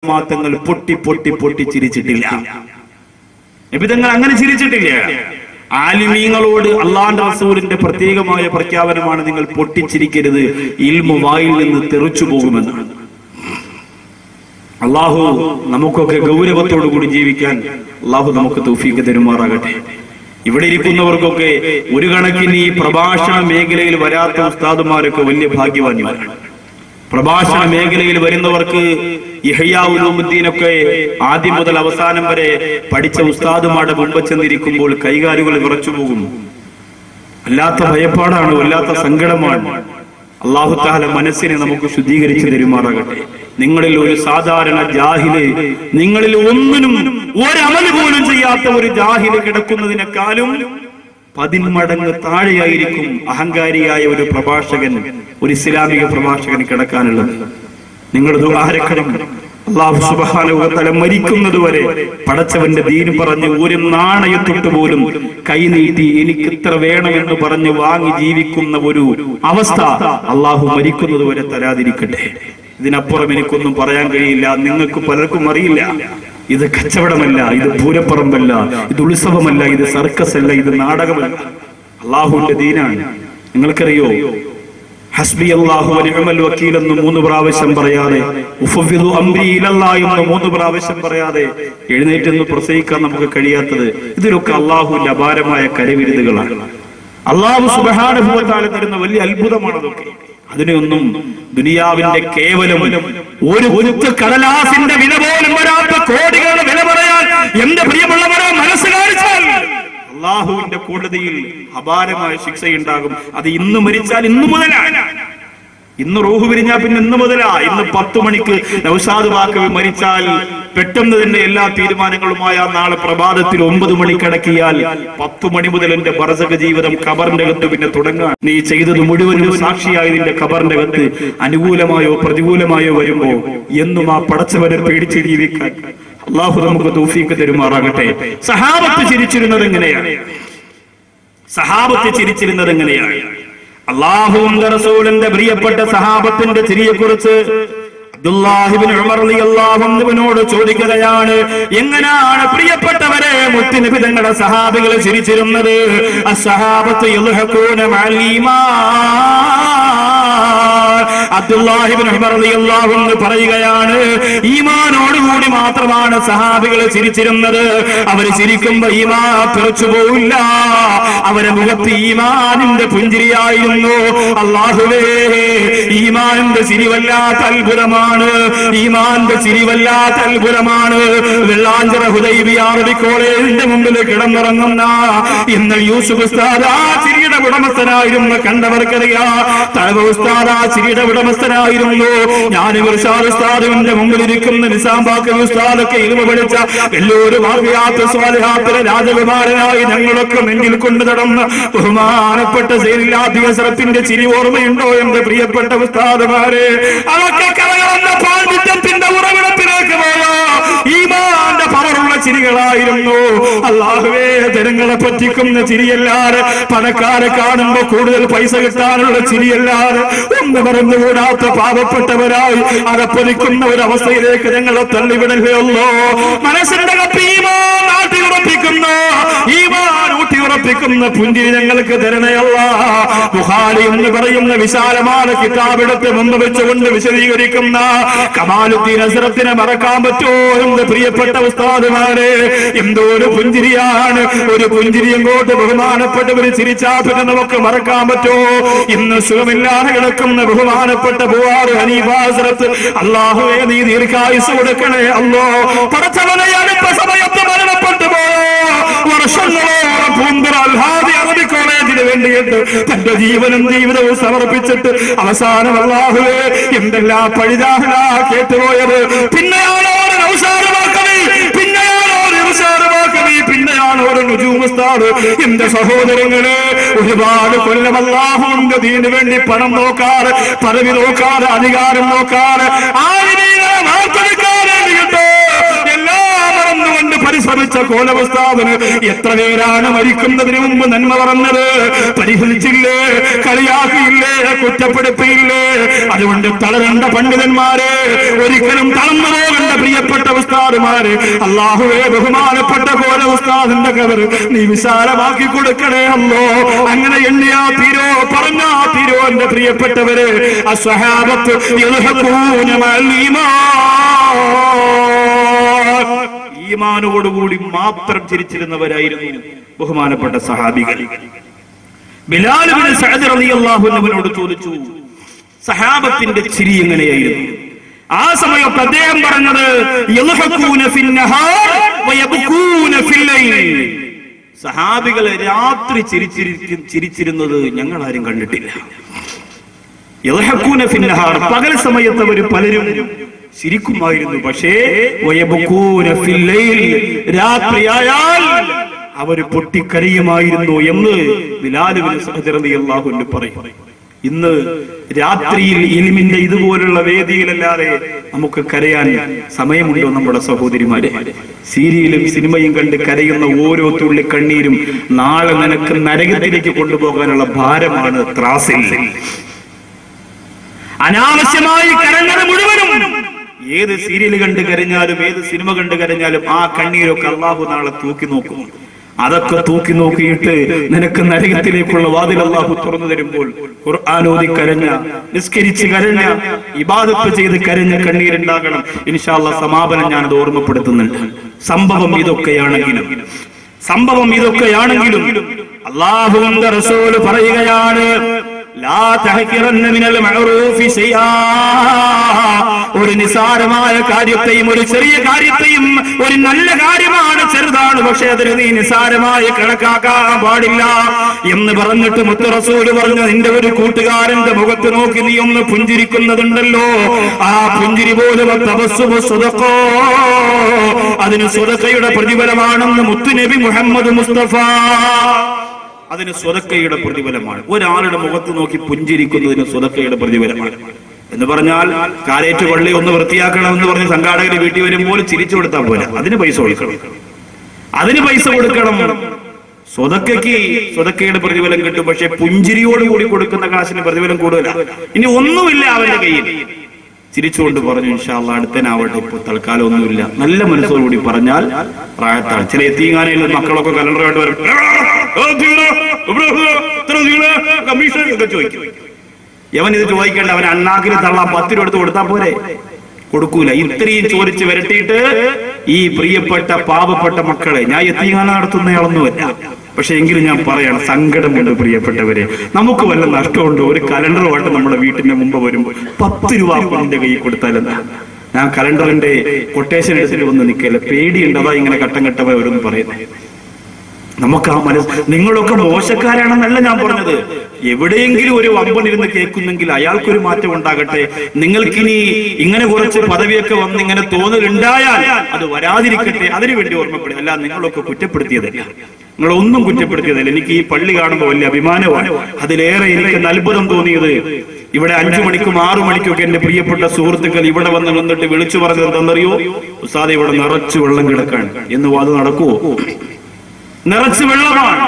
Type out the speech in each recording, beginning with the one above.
തങ്ങൾ പൊട്ടി പൊട്ടി പൊട്ടി ചിരിച്ചിട്ടില്ല. നബി തങ്ങൾ അങ്ങനെ ചിരിച്ചിട്ടില്ല. ആലിമീങ്ങളോട് അള്ളാഹുവിന്റെ റസൂലിന്റെ പ്രത്യേകമായ പ്രഖ്യാപനമാണ്, നിങ്ങൾ പൊട്ടിച്ചിരിക്കരുത്, ഇൽമു വായിൽ നിന്ന് തെറിച്ചു പോകുമെന്നാണ്. അള്ളാഹു നമുക്കൊക്കെ ഗൗരവത്തോടു കൂടി ജീവിക്കാൻ അള്ളാഹു നമുക്ക് തൗഫീഖ് തരുമാറാകട്ടെ. ഇവിടെ ഇരിക്കുന്നവർക്കൊക്കെ ഒരു കണക്കിന് ഈ പ്രഭാഷണ മേഖലയിൽ വരാത്ത ഉസ്താദുമാരൊക്കെ വലിയ ഭാഗ്യവാന്മാരാണ്. പ്രഭാഷണ മേഖലയിൽ വരുന്നവർക്ക് ഇഹ്യാ ഉലൂമുദ്ദീനൊക്കെ ആദ്യം മുതൽ അവസാനം വരെ പഠിച്ച ഉസ്താദുമാരുടെ മുമ്പ് ചെന്നിരിക്കുമ്പോൾ കൈകാലുകൾ വിറച്ചു പോകും. വല്ലാത്ത ഭയപ്പാടാണ്, വല്ലാത്ത സങ്കടമാണ്. അല്ലാഹു തആല മനസ്സിനെ നമുക്ക് ശുദ്ധീകരിച്ചു തരുമാറാകട്ടെ. നിങ്ങളിൽ ഒരു സാധാരണ ജാഹില്, നിങ്ങളിൽ ഒന്നിനും ഒരമല് പോലും ചെയ്യാത്ത ഒരു ജാഹില് കിടക്കുന്നതിനേക്കാളും 10 മടങ്ങ് താഴെയായിരിക്കും അഹങ്കാരിയായ ഒരു പ്രഭാഷകൻ, ഒരു ഇസ്ലാമിക പ്രഭാഷകൻ കിടക്കാനുള്ളത്. നിങ്ങൾ ദുആരക്കണം. അല്ലാഹു സുബ്ഹാനഹു വ തആല മരിക്കുന്നത് വരെ പടച്ചവന്റെ ദീൻ പറഞ്ഞ് ഒരു നാണയത്തൊട്ട് പോലും കൈനീട്ടി എനിക്ക് ഇത്ര വേണമെന്ന് പറഞ്ഞ് വാങ്ങി ജീവിക്കുന്ന ഒരു അവസ്ഥ അല്ലാഹു മരിക്കുന്നത് വരെ തരാതിരിക്കട്ടെ. ഇതിനപ്പുറം എനിക്കൊന്നും പറയാൻ കഴിയില്ല. നിങ്ങൾക്ക് പലർക്കും അറിയില്ല, ഇത് കച്ചവടമല്ല, ഇത് പൂരപ്പറമ്പല്ല, ഇത് ഉത്സവമല്ല, ഇത് സർക്കസ് അല്ല, ഇത് നാടകമല്ല, അള്ളാഹുവിന്റെ ദീനാണ്. നിങ്ങൾക്കറിയോ, ഹസ്ബി അല്ലാഹു വ നിഅമൽ വക്കീൽ എന്ന് 3 പ്രാവശ്യം പറയാതെ, ഉഫ്വിദു അംരി ഇലല്ലാഹ് എന്ന് 3 പ്രാവശ്യം പറയാതെ എഴുന്നേറ്റെന്ന് പ്രസംഗിക്കാൻ നമുക്ക് കഴിയാത്തത്, ഇതിലൊക്കെ അള്ളാഹുവിന്റെ അപാരമായ കരവിരുതുകളാണ്. അള്ളാഹു സുബ്ഹാനഹു വ തആല തരുന്ന വലിയ അത്ഭുതമാണ് അതൊക്കെ. അതിനെയൊന്നും ദുനിയാവിന്റെ കേവലം ഒരു കുരുത്ത് കടലാസിന്റെ വില പോലും വരാത്ത കോടികളുടെ വില പറയാൻ എന്റെ പ്രിയമുള്ളവരെ മനസ്സ് കാണിച്ചാൽ അള്ളാഹുവിന്റെ കോടതിയിൽ അപാരമായ ശിക്ഷയുണ്ടാകും. അത് ഇന്ന് മരിച്ചാൽ ഇന്നു മുതലാണ്. ഇന്ന് റൂഹ് പിരിഞ്ഞാൽ പിന്നെ ഇന്ന് മുതലാ. ഇന്ന് 10 മണിക്ക് നൗഷാദ് ബാക്കവി മരിച്ചാൽ പെട്ടെന്ന് തന്നെ എല്ലാ തീരുമാനങ്ങളുമായ നാളെ പ്രഭാതത്തിൽ 9 മണിക്ക് അടക്കിയാൽ 10 മണി മുതൽ എന്റെ ബർസഖ് ജീവിതം ഖബറിന്റെ അകത്ത് പിന്നെ തുടങ്ങാൻ. നീ ചെയ്തത് മുഴുവനും സാക്ഷിയായി നിന്റെ ഖബറിന്റെ അകത്ത് അനുകൂലമായോ പ്രതികൂലമായോ വരുമ്പോ എന്നും ആ പടച്ചവനെ പേടിച്ച് ജീവിക്കാൻ അള്ളാഹു നമുക്ക് തൗഫീഖ് തരുമാറാകട്ടെ. സഹാബത്ത് ചിരിച്ചിരുന്നത് എങ്ങനെയാണ്? അല്ലാഹുവിന്റെ റസൂലിന്റെ പ്രിയപ്പെട്ട സഹാബത്തിന്റെ ചിരിയെക്കുറിച്ച് അബ്ദുല്ലാഹി ഇബ്നു ഉമർ റളിയല്ലാഹു അൻഹുവിനോട് ചോദിക്കുകയാണ്, എങ്ങനെയാണ് പ്രിയപ്പെട്ടവരെ മുത്തുനബി തങ്ങളുടെ സഹാബികൾ ചിരിച്ചിരുന്നത്? അസ്സഹാബത്തു യൽഹഖൂന മഅൽ ഈമാൻ. അബ്ദുല്ലാഹി ഇബ്നു ഉമർ റളിയല്ലാഹു അൻഹു പറയുകയാണ്, ഈമാനോടുകൂടി മാത്രമാണ് സഹാബികൾ ചിരിച്ചിരുന്നത്. അവർ ചിരിക്കുമ്പോ ഈമാൻ തെറിച്ചു പോവില്ല. അവരെ മുഖത്ത് ഈമാനിന്റെ പുഞ്ചിരിയായിരുന്നു. അല്ലാഹുവേ, ഈമാനിന്റെ ചിരി വല്ലാത്ത അത്ഭുതമാണ്. ഈമാന്റെ ചിരി വല്ലാത്ത അത്ഭുതമാണ്. വെള്ളാഞ്ചിറ ഹുദൈബിയ അറബി കോളേജിന്റെ മുമ്പിൽ കിടന്നിറങ്ങുന്ന ഇന്ന് യൂസുഫ് ഉസ്താദ് ആ ചിരിയുടെ ഉടമസ്ഥനായിരുന്നു. കണ്ടവർക്കറിയാം. തഴവ ഉസ്താദ് ആ ചിരിയുടെ ഉടമസ്ഥനായിരുന്നു. ഞാൻ ഇർഷാദ് ഉസ്താദിന്റെ മുമ്പിൽ ഇരിക്കുന്ന നിസാം ബാക്കവി ഉസ്താദൊക്കെ ഇൽമു പഠിച്ച എല്ലാവരും വാഖിയാത്ത് സ്വാലിഹാത്തിലെ രാജകുമാരനായി ഞങ്ങളൊക്കെ നെഞ്ചിൽ കൊണ്ടു നടന്ന ബഹുമാനപ്പെട്ട സൈനുല്ലാഹി ഹസ്രത്തിന്റെ ചിരി ഓർമ്മയുണ്ടോ എന്റെ പ്രിയപ്പെട്ട ഉസ്താദുമാരെ? അതൊക്കെ കലകലന്ന പാണ്ഡിത്യത്തിന്റെ ഉറവിടത്തിലേക്ക് പോയോ ഈമാന്റെ പവറുള്ള ചിരികളായിരുന്നു. അല്ലാഹുവേ, ജനങ്ങളെ പറ്റിക്കുന്ന ചിരിയല്ലാതെ, പണക്കാരെ കാണുമ്പോ കൂടുതൽ പൈസ കിട്ടാനുള്ള ചിരിയല്ലാതെ, ഒന്ന് മറന്നുകൂടാത്ത പാവപ്പെട്ടവരായി അകപ്പൊലിക്കുന്ന ഒരു അവസ്ഥയിലേക്ക് ഞങ്ങളെ തള്ളിവിടുകയുള്ളൂ. മനസ്സിന്റെ കപ്പി ഈമാൻ നാട്ടിയുറപ്പിക്കുന്ന, ഈമാൻ ഊട്ടിയുറപ്പിക്കുന്ന പുഞ്ചിരി ഞങ്ങൾക്ക് തരണയല്ല. ബുഖാരി എന്ന് പറയുന്ന വിശാലമായ കിതാബെടുത്ത് മുമ്പ് വെച്ചുകൊണ്ട് വിശദീകരിക്കുന്ന കമാലുദ്ദീൻ ഹസ്രത്തിനെ മറക്കാൻ പറ്റുമോ എന്ന് പ്രിയപ്പെട്ട ഉസ്താദുമാരെ? എന്തോ ഒരു പുഞ്ചിരിയാണ്. ഒരു പുഞ്ചിരി എങ്ങോട്ട് ബഹുമാനപ്പെട്ടവർ ചിരിച്ചാ പിന്നെ നമുക്ക് മറക്കാൻ പറ്റുമോ? ഇന്ന് സുഖമില്ലാതെ കിടക്കുന്ന ബഹുമാനപ്പെട്ട ബുഖാരി ഹനീഫ ഹസ്രത്ത്, അല്ലാഹുവേ നീ ദീർഘായുസ് കൊടുക്കണേ അല്ലോ. പടച്ചവനെ, അടുത്ത സമയത്ത് മരണപ്പെട്ടു പോയോ വർഷങ്ങളോളം പൂന്തുറ അൽഹാദി അറബി കോളേജിന് വേണ്ടിയിട്ട് തന്റെ ജീവനും ജീവിതവും സമർപ്പിച്ചിട്ട് അവസാനം അല്ലാഹുവേ എന്തെല്ലാം പഴിതാഹലാ കേട്ടുപോയത്. പിന്നെയാണോ ഒരു നൗഷാദുമാക്കവി, പിന്നെയാണോ ഒരു ഇർശാദുമാക്കവി, പിന്നെയാണോ ഒരു നുജൂം ഉസ്താദ്. എന്റെ സഹോദരങ്ങളെ, ഒരുപാട് കൊല്ലം അല്ലാഹുവിന്റെ ദീനിന് വേണ്ടി പണം നോക്കാറ്, പദവി നോക്കാറ്, അധികാരം നോക്കാറ്, ആരെയും വാർത്തെടുക്കാൻ വേണ്ടിയിട്ട് എല്ലാം മറന്നുകൊണ്ട് പരിശ്രമിച്ച കോലവസ്ഥാദന് എത്ര പേരാണ് മരിക്കുന്നതിന് മുമ്പ് നന്മ പറഞ്ഞത്? പരിഹസിച്ചില്ലേ, കളിയാക്കിയില്ലേ, കുറ്റപ്പെടുത്തിയില്ലേ? അതുകൊണ്ട് തളരണ്ട പണ്ഡിതന്മാരെ, ഒരിക്കലും തളർന്നു പോകേണ്ട പ്രിയപ്പെട്ട ഉസ്താദുമാര്, അല്ലാഹുവേ ബഹുമാനപ്പെട്ട കോല ഉസ്താദിന്റെ ഖബർ നീ വിശാലമാക്കി കൊടുക്കണേ അല്ലോ. അങ്ങനെ എണ്ണിയാ തീരോ, പറഞ്ഞാ തീരോ എന്റെ പ്രിയപ്പെട്ടവര്. അസ്വഹാബത്ത് യദ്ഹഖൂന മഅൽ ഈമാൻ, ഈമാനോടുകൂടി മാത്രം ചിരിച്ചിരുന്നവരായിരുന്നു ബഹുമാനപ്പെട്ട സഹാബികൾ. ബിലാൽ ഇബ്നു സഅദ് റളിയല്ലാഹു അൻഹുവിനോട് ചോദിച്ചു, സഹാബത്തിന്റെ ചിരി എങ്ങനെയായിരുന്നു? ആ സമയത്ത് അദ്ദേഹം പറഞ്ഞത് യദ്ഹഖൂന ഫിന്നഹാർ വയബ്കൂന ഫില്ലൈൽ, സഹാബികൾ രാത്രി ചിരിച്ചിരുന്നത് ഞങ്ങൾ ആരും കണ്ടിട്ടില്ല. യദ്ഹഖൂന ഫിന്നഹാർ, പകൽ സമയത്ത് അവർ പലരും ചിരിക്കുമായിരുന്നു. പക്ഷേ വയബ്കൂന ഫില്ലൈൽ, രാത്രിയായാൽ അവർ പൊട്ടിക്കരയുമായിരുന്നു എന്ന് ബിലാൽ ഇബ്നു സഅദ് റളിയല്ലാഹു അൻഹു പറയും. ഇന്ന് രാത്രിയിൽ ഇൽമിന്റെ ഇതുപോലുള്ള വേദിയിലല്ലാതെ നമുക്ക് കരയാൻ സമയമുണ്ടോ? നമ്മുടെ സഹോദരിമാരെ, സീരിയലും സിനിമയും കണ്ട് കരയുന്ന ഓരോ തുള്ളി കണ്ണീരും നാളെ നിനക്ക് നരകത്തിലേക്ക് കൊണ്ടുപോകാനുള്ള ഭാരമാണ് ത്രാസിൽ. അനാവശ്യമായി കരഞ്ഞത് മുഴുവനും, ഏത് സീരിയൽ കണ്ട് കരഞ്ഞാലും ഏത് സിനിമ കണ്ട് കരഞ്ഞാലും ആ കണ്ണീരൊക്കെ അല്ലാഹു നാളെ തൂക്കി നോക്കും. അതൊക്കെ തൂക്കി നോക്കിയിട്ട് നിനക്ക് നരകത്തിലേക്കുള്ള വാതിൽ അല്ലാഹു തുറന്നു തരുമ്പോൾ ഖുർആൻ ഓതി കരഞ്ഞ, നിസ്കരിച്ച് കരഞ്ഞ, ഇബാദത്ത് ചെയ്ത് കരഞ്ഞ കണ്ണീരുണ്ടാകണം. ഇൻഷാ അല്ലാഹ് സമാപനം ഞാനത് ഓർമ്മപ്പെടുത്തുന്നുണ്ട്. സംഭവം ഇതൊക്കെയാണെങ്കിലും അല്ലാഹുവിന്റെ റസൂൽ പറയുകയാണ്, ലാ തഹ്കിറന്ന മിനൽ മഅറൂഫി ശൈആ, ഒരു നിസാരമായ കാര്യത്തെയും ഒരു ചെറിയ കാര്യത്തെയും, ഒരു നല്ല കാര്യമാണ്, ചെറുതാണ്, പക്ഷെ അതിന് നീ നിസാരമായി കണക്കാക്കാൻ പാടില്ല എന്ന് പറഞ്ഞിട്ട് മുത്ത് റസൂല് പറഞ്ഞു, നിന്റെ ഒരു കൂട്ടുകാരന്റെ മുഖത്ത് നോക്കി നീ ഒന്ന് പുഞ്ചിരിക്കുന്നതുണ്ടല്ലോ, ആ പുഞ്ചിരി പോലും തബസ്സുമു സ്വദഖോ, അതിന് സ്വദഖയുടെ പ്രതിഫലമാണെന്ന് മുത്തുനബി മുഹമ്മദ് മുസ്തഫ. അതിന് സ്വദഖയുടെ പ്രതിഫലമാണ്. ഒരാളുടെ മുഖത്ത് നോക്കി പുഞ്ചിരിക്കുന്നതിന് സ്വദഖയുടെ പ്രതിഫലമാണ് എന്ന് പറഞ്ഞാൽ, കാരേറ്റ് പള്ളി ഒന്ന് വൃത്തിയാക്കണം എന്ന് പറഞ്ഞ് സംഘാടകർ വീട്ടിൽ വരുമ്പോൾ ചിരിച്ചു കൊടുത്താൽ പോരാ, അതിന് പൈസ കൊടുക്കണം. സ്വദഖയുടെ പ്രതിഫലം കിട്ടും, പക്ഷെ പുഞ്ചിരിയോടുകൂടി കൊടുക്കുന്ന കാശിന് പ്രതിഫലം കൂടുതലാണ്. ഇനി ഒന്നുമില്ല അവന്റെ കയ്യിൽ, ചിരിച്ചുകൊണ്ട് പറഞ്ഞു ഇൻഷാ അല്ലാഹ് അടുത്തനാവട്ടെ, ഇപ്പൊ തൽക്കാലം ഒന്നുമില്ല, നല്ല മനസ്സോടുകൂടി പറഞ്ഞാൽ പ്രായത്താണ്. ചില എത്തീങ്ങാനയിൽ മക്കളൊക്കെ കലണ്ടറായിട്ട് വരും, കമ്മീഷൻ ഒക്കെ ചോദിക്കും. യവൻ ഇത് ചോദിക്കേണ്ട, അവൻ അണ്ണാക്കിന് തള്ളാൻ 10 രൂപ എടുത്ത് കൊടുത്താൽ പോരെ? കൊടുക്കൂല. ഇത്രയും ചോദിച്ച് വരട്ടിയിട്ട് ഈ പ്രിയപ്പെട്ട പാവപ്പെട്ട മക്കളെ, ഞാൻ എത്തീങ്ങാന നടത്തുന്നയാളൊന്നുമല്ല, പക്ഷെ എങ്കിലും ഞാൻ പറയണം, സങ്കടമുണ്ട് പ്രിയപ്പെട്ടവരെ. നമുക്ക് വല്ല നഷ്ടമുണ്ടോ? ഒരു കലണ്ടറുമായിട്ട് നമ്മുടെ വീട്ടിന്റെ മുമ്പ് വരുമ്പോൾ 10 രൂപ എന്റെ കയ്യിൽ കൊടുത്താലെന്താ? ഞാൻ കലണ്ടറിന്റെ കൊട്ടേഷൻ എടുത്തിട്ട് വന്ന് നിൽക്കല്ല, പേടിയുണ്ട്, അതാ ഇങ്ങനെ ഘട്ടം ഘട്ടമായി ഓരോന്ന് പറയുന്നത്. നമുക്ക് ആ നിങ്ങളൊക്കെ മോശക്കാരാണെന്നല്ല ഞാൻ പറഞ്ഞത്. എവിടെയെങ്കിലും ഒരു വമ്പനിരുന്ന് കേൾക്കുന്നെങ്കിൽ അയാൾക്കൊരു മാറ്റം ഉണ്ടാകട്ടെ. നിങ്ങൾക്കിനി ഇങ്ങനെ കുറച്ച് പദവിയൊക്കെ വന്ന് ഇങ്ങനെ തോന്നലുണ്ടായാൽ അത് വരാതിരിക്കട്ടെ, അതിനുവേണ്ടി ഓർമ്മപ്പെടുക. അല്ല, നിങ്ങളൊക്കെ കുറ്റപ്പെടുത്തിയതല്ല, നിങ്ങളൊന്നും കുറ്റപ്പെടുത്തിയതല്ല. എനിക്ക് ഈ പള്ളി കാണുമ്പോൾ വലിയ അഭിമാനമാണ്. അതിലേറെ എനിക്ക് അത്ഭുതം തോന്നിയത്, ഇവിടെ 5 മണിക്കും 6 മണിക്കൊക്കെ എന്റെ പ്രിയപ്പെട്ട സുഹൃത്തുക്കൾ ഇവിടെ വന്നിട്ട് വിളിച്ചു പറഞ്ഞത് എന്താണെന്നറിയോ? ഉസ്താദേ, ഇവിടെ നിറച്ചു വെള്ളം കിടക്കാണ് എന്ന്. അത് നടക്കുവോ? നിറച്ച് വെള്ളമാണ്.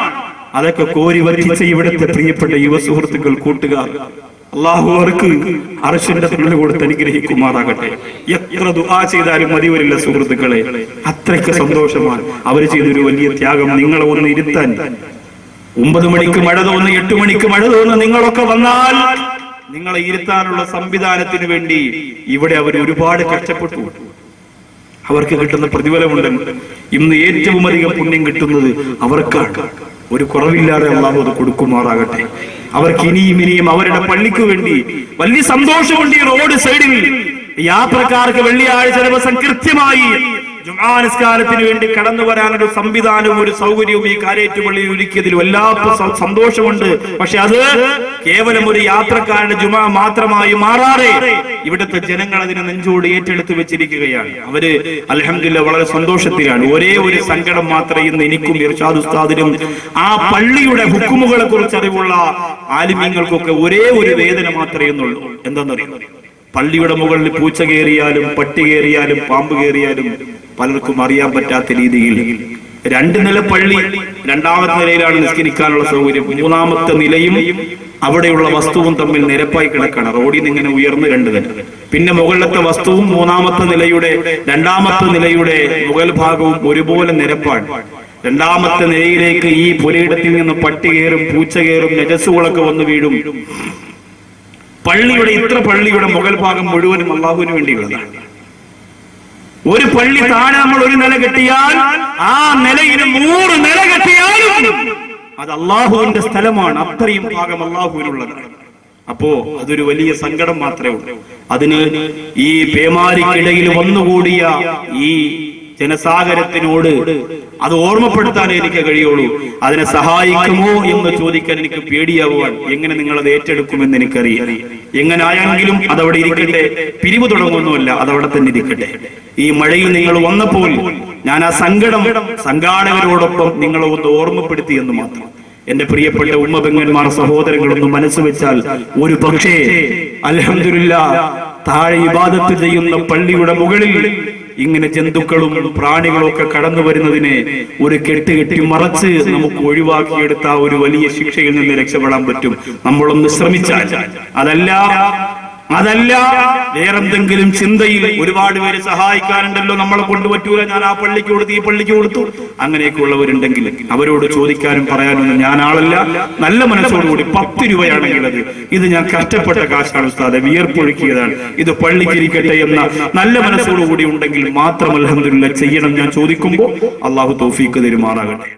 അതൊക്കെ കോരി വറ്റിച്ച ഇവിടുത്തെ പ്രിയപ്പെട്ട യുവ സുഹൃത്തുക്കൾ, കൂട്ടുകാർ, അല്ലാഹു അവർക്ക് അർശിന്റെ തണൽ കൊടുത്ത് അനുഗ്രഹിക്കുമാറാകട്ടെ. എത്ര ദുആ ചെയ്താലും മതി വരില്ല സുഹൃത്തുക്കളെ, അത്രയ്ക്ക് സന്തോഷമാണ് അവർ ചെയ്തൊരു വലിയ ത്യാഗം. നിങ്ങളെ ഒന്ന് ഇരുത്താൻ 9 മണിക്ക് മഴ തോന്നുന്നു, 8 മണിക്ക് മഴ തോന്നുന്നു, നിങ്ങളൊക്കെ വന്നാൽ നിങ്ങളെ ഇരുത്താനുള്ള സംവിധാനത്തിന് വേണ്ടി ഇവിടെ അവർ ഒരുപാട് കഷ്ടപ്പെട്ടു. അവർക്ക് കിട്ടുന്ന പ്രതിഫലമുണ്ട്. ഇന്ന് ഏറ്റവും അധികം പുണ്യം കിട്ടുന്നത് അവർക്കാണ്. ഒരു കുറവില്ലാതെ അല്ലാഹു അത് കൊടുക്കുമാറാകട്ടെ. അവർക്ക് ഇനിയും അവരുടെ പള്ളിക്ക് വേണ്ടി വലിയ സന്തോഷമുണ്ട്. ഈ റോഡ് സൈഡിൽ യാത്രക്കാർക്ക് വെള്ളിയാഴ്ച ദിവസം കൃത്യമായി ജുമാ നിസ്കാരത്തിന് വേണ്ടി കടന്നു വരാനൊരു സംവിധാനവും ഒരു സൗകര്യവും ഈ കാരേറ്റുപള്ളിയിൽ ഒരുക്കിയതിൽ വല്ലാത്ത സന്തോഷമുണ്ട്. പക്ഷെ അത് കേവലം ഒരു യാത്രക്കാരുടെ ജുമാ മാത്രമായി മാറാതെ ഇവിടുത്തെ ജനങ്ങൾ അതിനെ നെഞ്ചോട് ഏറ്റെടുത്ത് വെച്ചിരിക്കുകയാണ്. അവര് അൽഹംദുലില്ലാഹ് വളരെ സന്തോഷത്തിലാണ്. ഒരേ ഒരു സങ്കടം മാത്രമേ ഇന്ന് എനിക്കും ഇർഷാദ് ഉസ്താദിനും ആ പള്ളിയുടെ ഹുക്കുമുകളെ കുറിച്ച് അറിവുള്ള ആലിമീങ്ങൾക്കൊക്കെ ഒരേ ഒരു വേദന മാത്രമേ എന്നുള്ളൂ. എന്താണെന്നറിയാം? പള്ളിയുടെ മുകളിൽ പൂച്ച കയറിയാലും പട്ടി കയറിയാലും പാമ്പ് കയറിയാലും പലർക്കും അറിയാൻ പറ്റാത്ത രീതിയിൽ 2 നില പള്ളി, 2ാമത്തെ നിലയിലാണ് നിസ്കരിക്കാനുള്ള സൗകര്യം. 3ാമത്തെ നിലയും അവിടെയുള്ള വസ്തുവും തമ്മിൽ നിരപ്പായി കിടക്കാണ്. റോഡിൽ നിന്ന് ഇങ്ങനെ ഉയർന്ന് 2 നില. പിന്നെ മുകളിലത്തെ വസ്തുവും 3ാമത്തെ നിലയുടെ 2ാമത്തെ നിലയുടെ മുകൾ ഭാഗവും ഒരുപോലെ നിരപ്പാണ്. 2ാമത്തെ നിലയിലേക്ക് ഈ പുരയിടത്തിൽ നിന്ന് പട്ടി കയറും, പൂച്ച കയറും, നജസ്സുകളൊക്കെ വന്ന് വീഴും. പള്ളിയുടെ മുകൾ ഭാഗം മുഴുവനും അള്ളാഹുവിന് വേണ്ടിയുള്ളതാണ്. ഒരു പള്ളി താഴെ നമ്മൾ 1 നില കെട്ടിയാൽ ആ നിലയിൽ 100 നില കെട്ടിയാലും അത് അള്ളാഹുവിന്റെ സ്ഥലമാണ്. അത്രയും ഭാഗം അള്ളാഹുവിനുള്ളതാണ്. അപ്പോ അതൊരു വലിയ സങ്കടം മാത്രമേ ഉള്ളൂ. അതിന് ഈ പേമാരിക്കിടയിൽ വന്നുകൂടിയ ഈ ജനസാഗരത്തിനോട് അത് ഓർമ്മപ്പെടുത്താനേ എനിക്ക് കഴിയുള്ളൂ. അതിനെ സഹായിക്കുമോ എന്ന് ചോദിക്കാൻ എനിക്ക് പേടിയാവുവാൻ. എങ്ങനെ നിങ്ങൾ അത് ഏറ്റെടുക്കുമെന്ന് എനിക്കറിയാം. എങ്ങനെ ആയെങ്കിലും അതവിടെ ഇരിക്കട്ടെ, പിരിവ് തുടങ്ങുന്നുമല്ല, അതവിടെ തന്നെ ഇരിക്കട്ടെ. ഈ മഴയിൽ നിങ്ങൾ വന്നപ്പോൾ ഞാൻ ആ സംഘാടകരോടൊപ്പം നിങ്ങളെ ഒന്ന് ഓർമ്മപ്പെടുത്തി എന്ന് മാത്രം. എന്റെ പ്രിയപ്പെട്ട ഉമ്മ പെങ്ങന്മാർ, സഹോദരങ്ങളൊന്ന് മനസ്സ് വെച്ചാൽ ഒരു പക്ഷേ അൽഹംദുലില്ലാഹ് താഴെ ഇബാദത്ത് ചെയ്യുന്ന പള്ളിയുടെ മുകളിൽ ഇങ്ങനെ ജന്തുക്കളും പ്രാണികളും ഒക്കെ കടന്നു വരുന്നതിനെ ഒരു കെട്ടി മറച്ച് നമുക്ക് ഒഴിവാക്കിയെടുത്ത ഒരു വലിയ ശിക്ഷയിൽ നിന്ന് രക്ഷപ്പെടാൻ പറ്റും നമ്മളൊന്ന് ശ്രമിച്ചാൽ. അതല്ല വേറെന്തെങ്കിലും ചിന്തയിൽ ഒരുപാട് പേര് സഹായിക്കാനുണ്ടല്ലോ, നമ്മളെ കൊണ്ടുപറ്റൂല, ഞാൻ ആ പള്ളിക്ക് കൊടുത്തു, ഈ പള്ളിക്ക് കൊടുത്തു, അങ്ങനെയൊക്കെ ഉള്ളവരുണ്ടെങ്കിൽ അവരോട് ചോദിക്കാനും പറയാനൊന്നും ഞാൻ ആളല്ല. നല്ല മനസ്സോടുകൂടി 10 രൂപയാണെങ്കിൽ ഇത് ഞാൻ കഷ്ടപ്പെട്ട കാശാണ് ഉസ്താദെ, വിയർപ്പൊഴുക്കിയതാണ്, ഇത് പള്ളിക്കിരിക്കട്ടെ എന്ന നല്ല മനസ്സോടുകൂടി ഉണ്ടെങ്കിൽ മാത്രം അൽഹംദുലില്ലാഹ് ചെയ്യണം. ഞാൻ ചോദിക്കുമ്പോൾ അള്ളാഹു തൗഫീഖ് തരുമാറാകട്ടെ.